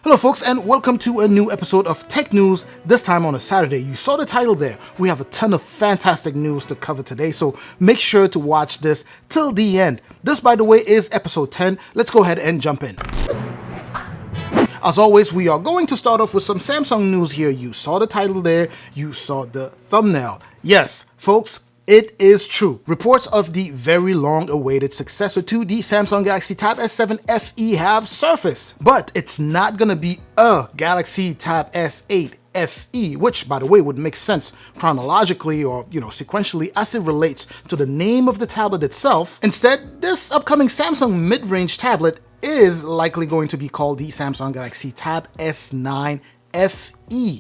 Hello folks, and welcome to a new episode of Tech News, this time on a Saturday. You saw the title there. We have a ton of fantastic news to cover today, so make sure to watch this till the end. This, by the way, is episode 10. Let's go ahead and jump in. As always, we are going to start off with some Samsung news here. You saw the title there, you saw the thumbnail. Yes, folks, it is true. Reports of the very long-awaited successor to the Samsung Galaxy Tab S7 FE have surfaced. But it's not gonna be a Galaxy Tab S8 FE, which, by the way, would make sense chronologically or, sequentially as it relates to the name of the tablet itself. Instead, this upcoming Samsung mid-range tablet is likely going to be called the Samsung Galaxy Tab S9FE,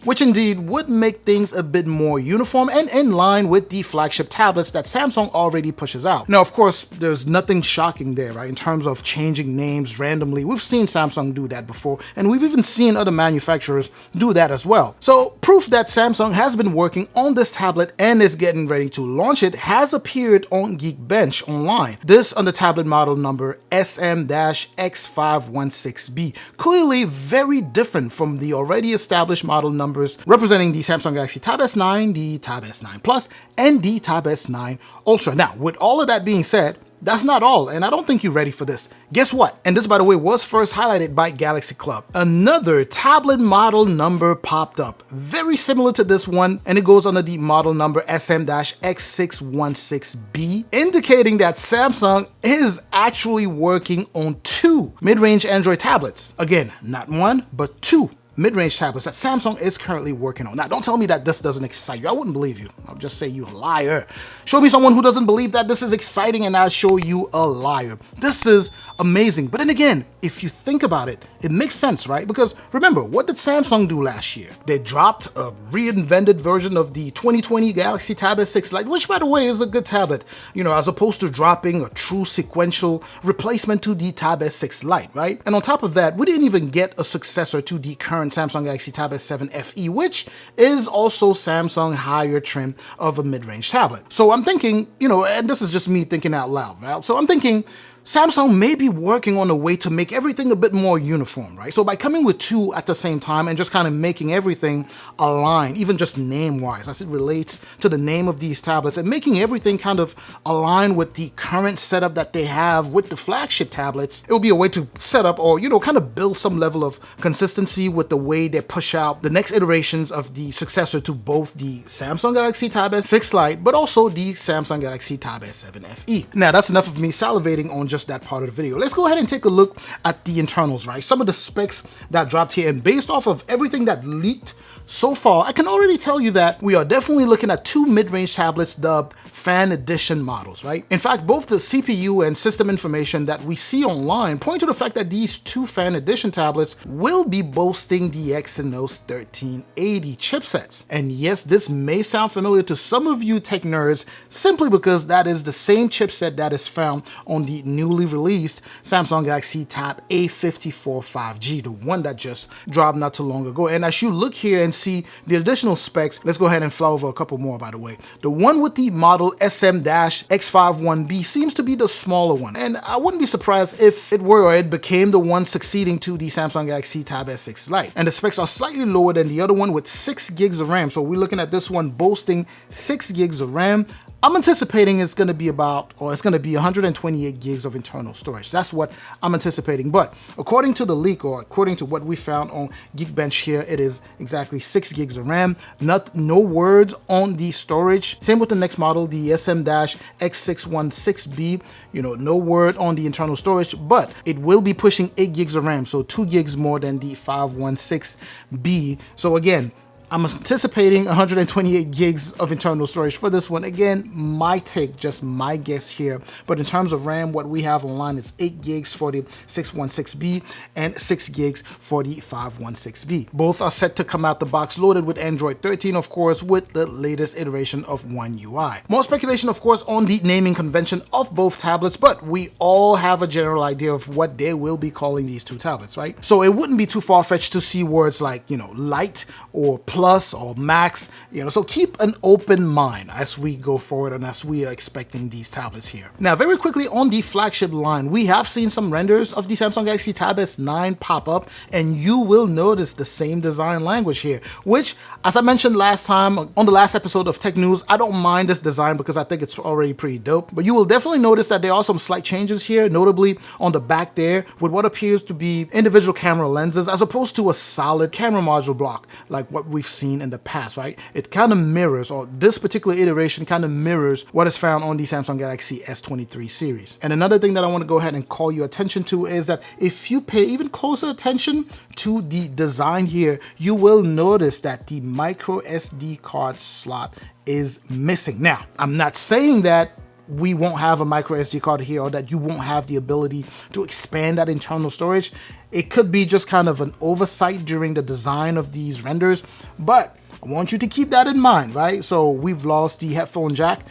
which indeed would make things a bit more uniform and in line with the flagship tablets that Samsung already pushes out. Now, of course, there's nothing shocking there, right? In terms of changing names randomly, we've seen Samsung do that before, and we've even seen other manufacturers do that as well. So proof that Samsung has been working on this tablet and is getting ready to launch it has appeared on Geekbench online. This on the tablet model number SM-X516B, clearly very different from the already established model numbers representing the Samsung Galaxy Tab S9, the Tab S9 Plus, and the Tab S9 Ultra. Now, with all of that being said, that's not all, and I don't think you're ready for this. Guess what? And this, by the way, was first highlighted by Galaxy Club. Another tablet model number popped up, very similar to this one, and it goes under the model number SM-X616B, indicating that Samsung is actually working on two mid-range Android tablets. Again, not one, but two mid-range tablets that Samsung is currently working on. Now, don't tell me that this doesn't excite you. I wouldn't believe you. I'll just say you a liar. Show me someone who doesn't believe that this is exciting and I'll show you a liar. This is amazing. But then again, if you think about it, it makes sense, right? Because remember, what did Samsung do last year? They dropped a reinvented version of the 2020 Galaxy Tab S6 Lite, which, by the way, is a good tablet, as opposed to dropping a true sequential replacement to the Tab S6 Lite, right? And on top of that, we didn't even get a successor to the current Samsung Galaxy Tab S7 FE, which is also Samsung higher trim of a mid-range tablet. So I'm thinking, and this is just me thinking out loud, right? So I'm thinking Samsung may be working on a way to make everything a bit more uniform, right? So by coming with two at the same time and just kind of making everything align, even just name-wise, as it relates to the name of these tablets, and making everything kind of align with the current setup that they have with the flagship tablets, it will be a way to set up or, kind of build some level of consistency with the way they push out the next iterations of the successor to both the Samsung Galaxy Tab S6 Lite, but also the Samsung Galaxy Tab S7 FE. Now, that's enough of me salivating on just that part of the video. Let's go ahead and take a look at the internals, right? Some of the specs that dropped here, and based off of everything that leaked so far, I can already tell you that we are definitely looking at two mid-range tablets dubbed Fan Edition models, right? In fact, both the CPU and system information that we see online point to the fact that these two Fan Edition tablets will be boasting the Exynos 1380 chipsets. And yes, this may sound familiar to some of you tech nerds simply because that is the same chipset that is found on the newly released Samsung Galaxy Tab A54 5G, the one that just dropped not too long ago. And as you look here and see the additional specs, let's go ahead and fly over a couple more, by the way. The one with the model SM-X51B seems to be the smaller one, and I wouldn't be surprised if it were or it became the one succeeding to the Samsung Galaxy Tab S6 Lite. And the specs are slightly lower than the other one with 6 gigs of RAM, so we're looking at this one boasting 6 gigs of RAM. I'm anticipating it's going to be 128 gigs of internal storage. That's what I'm anticipating. But according to the leak, or according to what we found on Geekbench here, it is exactly 6 gigs of RAM. No words on the storage. Same with the next model, the SM-X616B. No word on the internal storage, but it will be pushing 8 gigs of RAM, so 2 gigs more than the 516B. So again, I'm anticipating 128 gigs of internal storage for this one. Again, my take, just my guess here. But in terms of RAM, what we have online is 8 gigs for the 616B and 6 gigs for the 516B. Both are set to come out the box loaded with Android 13, of course, with the latest iteration of One UI. More speculation, of course, on the naming convention of both tablets, but we all have a general idea of what they will be calling these two tablets, right? So it wouldn't be too far-fetched to see words like, lite or Plus or Max, so keep an open mind as we go forward and as we are expecting these tablets here. Now, very quickly on the flagship line, we have seen some renders of the Samsung Galaxy Tab S9 pop up, and you will notice the same design language here, which, as I mentioned last time on the last episode of Tech News, I don't mind this design because I think it's already pretty dope, but you will definitely notice that there are some slight changes here, notably on the back there with what appears to be individual camera lenses as opposed to a solid camera module block like what we've seen in the past, right? It kind of mirrors, or this particular iteration kind of mirrors what is found on the Samsung Galaxy S23 series. And another thing that I want to go ahead and call your attention to is that if you pay even closer attention to the design here, you will notice that the micro SD card slot is missing. Now, I'm not saying that we won't have a micro SD card here or that you won't have the ability to expand that internal storage. It could be just kind of an oversight during the design of these renders, but I want you to keep that in mind, right? So we've lost the headphone jack,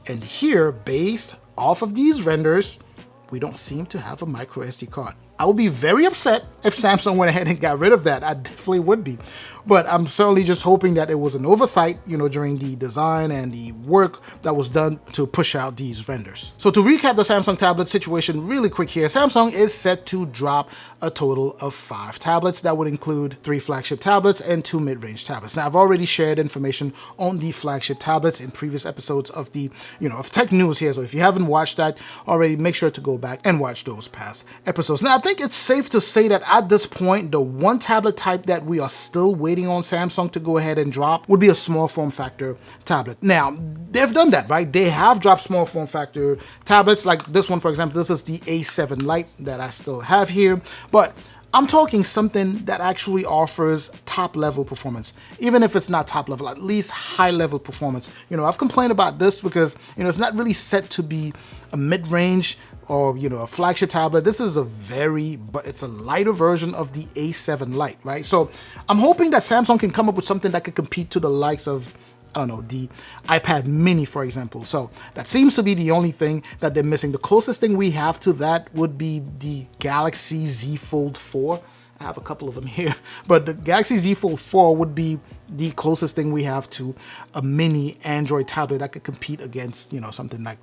and here, based off of these renders, we don't seem to have a micro SD card. I would be very upset if Samsung went ahead and got rid of that. I definitely would be. But I'm certainly just hoping that it was an oversight, during the design and the work that was done to push out these renders. So to recap the Samsung tablet situation really quick here, Samsung is set to drop a total of 5 tablets. That would include 3 flagship tablets and 2 mid-range tablets. Now, I've already shared information on the flagship tablets in previous episodes of the, of Tech News here. So if you haven't watched that already, make sure to go back and watch those past episodes. Now, I think it's safe to say that at this point, the one tablet type that we are still waiting on Samsung to go ahead and drop would be a small form factor tablet. Now, they've done that, right? They have dropped small form factor tablets like this one, for example. This is the A7 Lite that I still have here, but I'm talking something that actually offers top level performance. Even if it's not top level, at least high level performance. I've complained about this because, it's not really set to be a mid-range or, a flagship tablet. This is but it's a lighter version of the A7 Lite, right? So I'm hoping that Samsung can come up with something that could compete to the likes of, I don't know, the iPad mini, for example. So that seems to be the only thing that they're missing. The closest thing we have to that would be the Galaxy Z Fold 4. I have a couple of them here, but the Galaxy Z Fold 4 would be the closest thing we have to a mini Android tablet that could compete against, something like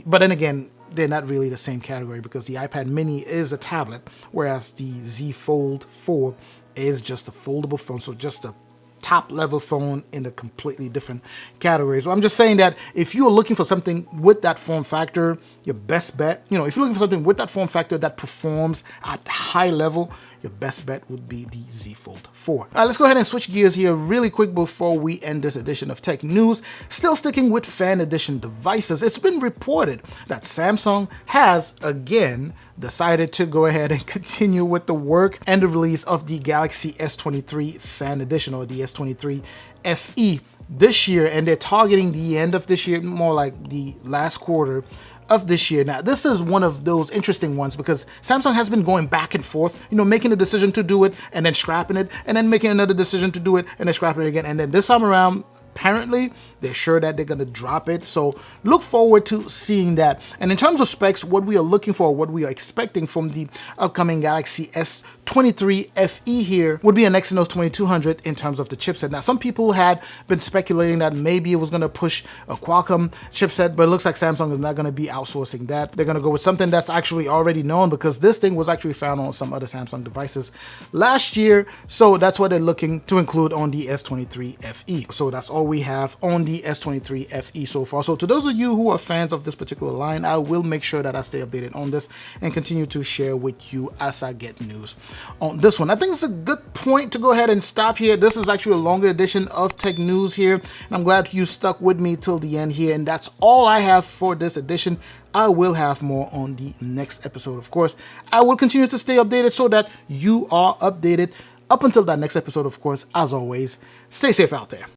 but then again, they're not really the same category because the iPad mini is a tablet, whereas the Z Fold 4 is just a foldable phone, so just a top level phone in a completely different category. So I'm just saying that if you're looking for something with that form factor, your best bet, if you're looking for something with that form factor that performs at high level, your best bet would be the Z Fold 4. All right, let's go ahead and switch gears here really quick before we end this edition of Tech News. Still sticking with fan edition devices, it's been reported that Samsung has again decided to go ahead and continue with the work and the release of the Galaxy S23 fan edition, or the S23 FE this year, and they're targeting the end of this year, more like the last quarter of this year. Now, this is one of those interesting ones because Samsung has been going back and forth, making a decision to do it and then scrapping it, and then making another decision to do it and then scrapping it again. And then this time around, apparently, they're sure that they're going to drop it. So look forward to seeing that. And in terms of specs, what we are looking for, what we are expecting from the upcoming Galaxy S23 FE here would be an Exynos 2200 in terms of the chipset. Now, some people had been speculating that maybe it was going to push a Qualcomm chipset, but it looks like Samsung is not going to be outsourcing that. They're going to go with something that's actually already known because this thing was actually found on some other Samsung devices last year. So that's what they're looking to include on the S23 FE. So that's all we have on the S23 FE so far. So to those of you who are fans of this particular line, I will make sure that I stay updated on this and continue to share with you as I get news on this one. I think it's a good point to go ahead and stop here. This is actually a longer edition of Tech News here, and I'm glad you stuck with me till the end here, and that's all I have for this edition. I will have more on the next episode. Of course, I will continue to stay updated so that you are updated up until that next episode. Of course, as always, stay safe out there.